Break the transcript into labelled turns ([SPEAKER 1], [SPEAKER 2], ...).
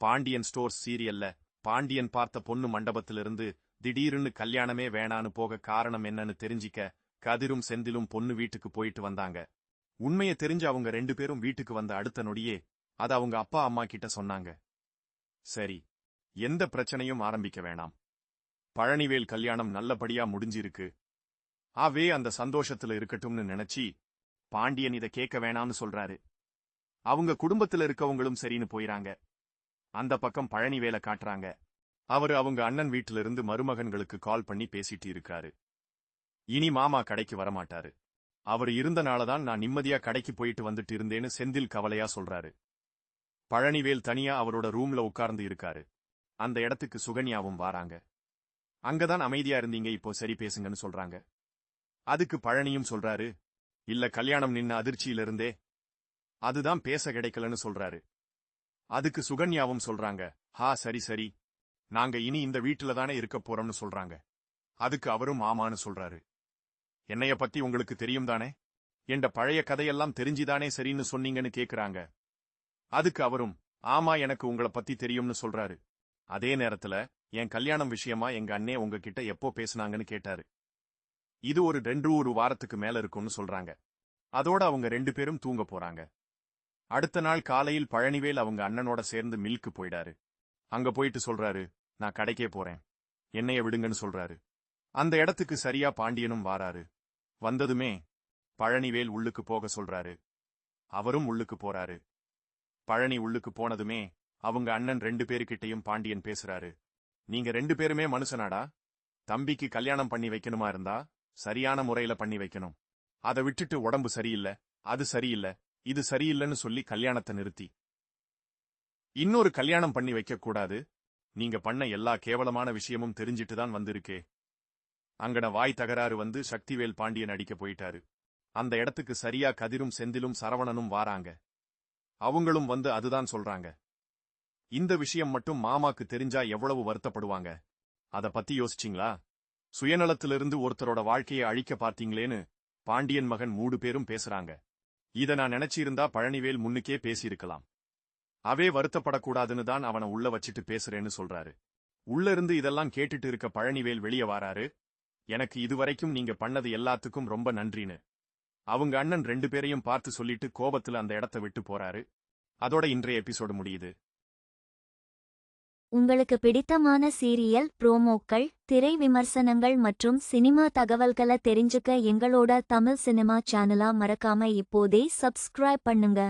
[SPEAKER 1] Pandian stores சீரியல்ல பாண்டியன் பார்த்த பொண்ணு மண்டபத்திலிருந்து திடீர்னு கல்யாணமே வேணான்னு போக காரணம் என்னன்னு தெரிஞ்சிக்க கதிரும் செந்திலும் பொண்ணு வீட்டுக்கு போயிட்டு வந்தாங்க. உண்மையை தெரிஞ்சு அவங்க 2 பேரும் வீட்டுக்கு வந்த அடுத்த நொடியே அது அவங்க அப்பா அம்மா கிட்ட சொன்னாங்க. சரி, எந்த பிரச்சனையும் ஆரம்பிக்க வேணாம். பழனிவேல் கல்யாணம் நல்லபடியா முடிஞ்சிருக்கு. ஆவே அந்த சந்தோஷத்துல இருக்கட்டும்னு நினைச்சி பாண்டியன் இத கேட்க வேணாம்னு சொல்றாரு. அவங்க குடும்பத்துல இருக்கவங்களும் சரின்னு போயிறாங்க. அந்த பக்கம் பழனிவேலை காட்டுறாங்க. அவரு அவங்க அண்ணன் வீட்டில இருந்து மருமகன்களுக்கு கால் பண்ணி பேசிட்டு இருக்காரு. இனி மாமா கடைக்கு வரமாட்டாரு. அவர் இருந்தனாலதான் நான் நிம்மதியா கடைக்கு போயிட்டு வந்துட்டு இருந்தேன்னு செந்தில் கவலையா சொல்றாரு. பழனிவேல் தனியா அவரோட ரூம்ல உட்கார்ந்து இருக்காரு. அந்த இடத்துக்கு சுகன்யாவும் வாராங்க. அங்கதான் அமைதியா இருந்தீங்க, இப்போ சரி பேசுங்கன்னு சொல்றாங்க. அதுக்கு பழனியும் சொல்றாரு, இல்ல கல்யாணம் நின்ன அதிர்ச்சியிலிருந்தே அதுதான் பேச கிடைக்கலன்னு சொல்றாரு. அதுக்கு சுகன்யாவும் சொல்றாங்க, ஹா சரி சரி, நாங்க இனி இந்த வீட்டுல தானே இருக்க போறோம்னு சொல்றாங்க. அதுக்கு அவரும் ஆமான்னு சொல்றாரு. என்னைய பத்தி உங்களுக்கு தெரியும் தானே, என்ற பழைய கதையெல்லாம் தெரிஞ்சுதானே சரின்னு சொன்னீங்கன்னு கேக்குறாங்க. அதுக்கு அவரும் ஆமா எனக்கு உங்களை பத்தி தெரியும்னு சொல்றாரு. அதே நேரத்துல என் கல்யாணம் விஷயமா எங்க அண்ணே உங்ககிட்ட எப்போ பேசுனாங்கன்னு கேட்டாரு. இது ஒரு 2 வாரத்துக்கு மேல இருக்கும்னு சொல்றாங்க. அதோட அவங்க 2 பேரும் தூங்க போறாங்க. அடுத்த நாள் காலையில் பழனிவேல் அவங்க அண்ணனோட சேர்ந்து மில்க்கு போயிடாரு. அங்க போயிட்டு சொல்றாரு, நான் கடைக்கே போறேன், என்னைய விடுங்கன்னு சொல்றாரு. அந்த இடத்துக்கு சரியா பாண்டியனும் வாராரு. வந்ததுமே பழனிவேல் உள்ளுக்கு போக சொல்றாரு. அவரும் உள்ளுக்கு போறாரு. பழனி உள்ளுக்கு போனதுமே அவங்க அண்ணன் 2 பேருக்கிட்டையும் பாண்டியன் பேசுறாரு. நீங்க 2 பேருமே மனுஷனாடா? தம்பிக்கு கல்யாணம் பண்ணி வைக்கணுமா இருந்தா சரியான முறையில பண்ணி வைக்கணும். அதை விட்டுட்டு உடம்பு சரியில்லை, அது சரியில்லை, இது சரியில்லைன்னு சொல்லி கல்யாணத்தை நிறுத்தி இன்னொரு கல்யாணம் பண்ணி வைக்க கூடாது. நீங்க பண்ண எல்லா கேவலமான விஷயமும் தெரிஞ்சிட்டு தான் வந்திருக்கே. அங்கன வாய் தகராறு வந்து சக்திவேல் பாண்டியன் அடிக்க போயிட்டாரு. அந்த இடத்துக்கு சரியா கதிரும் செந்திலும் சரவணனும் வாராங்க. அவங்களும் வந்து அதுதான் சொல்றாங்க. இந்த விஷயம் மட்டும் மாமாக்கு தெரிஞ்சா எவ்வளவு வருத்தப்படுவாங்க. அத பத்தி யோசிச்சிங்களா? சுயநலத்திலிருந்து ஒருத்தரோட வாழ்க்கையை அழிக்க பார்த்தீங்களேன்னு பாண்டியன் மகன் 3 பேரும் பேசுறாங்க. இத நான் நினைச்சிருந்தா பழனிவேல் முன்னுக்கே பேசியிருக்கலாம். அவே வருத்தப்படக்கூடாதுன்னு தான் அவனை உள்ள வச்சிட்டு பேசுறேன்னு சொல்றாரு. உள்ள இருந்து இதெல்லாம் கேட்டுட்டு இருக்க பழனிவேல் வெளியே வாராரு. எனக்கு இதுவரைக்கும் நீங்க பண்ணது எல்லாத்துக்கும் ரொம்ப நன்றின்னு அவங்க அண்ணன் 2 பேரையும் பார்த்து சொல்லிட்டு கோபத்துல அந்த இடத்தை விட்டு போறாரு. அதோட இன்றைய எபிசோடு முடியுது.
[SPEAKER 2] உங்களுக்கு பிடித்தமான சீரியல் ப்ரோமோக்கள், திரை விமர்சனங்கள் மற்றும் சினிமா தகவல்களை தெரிஞ்சுக்க எங்களோட தமிழ் சினிமா சேனலை மறக்காம இப்போதே சப்ஸ்கிரைப் பண்ணுங்க.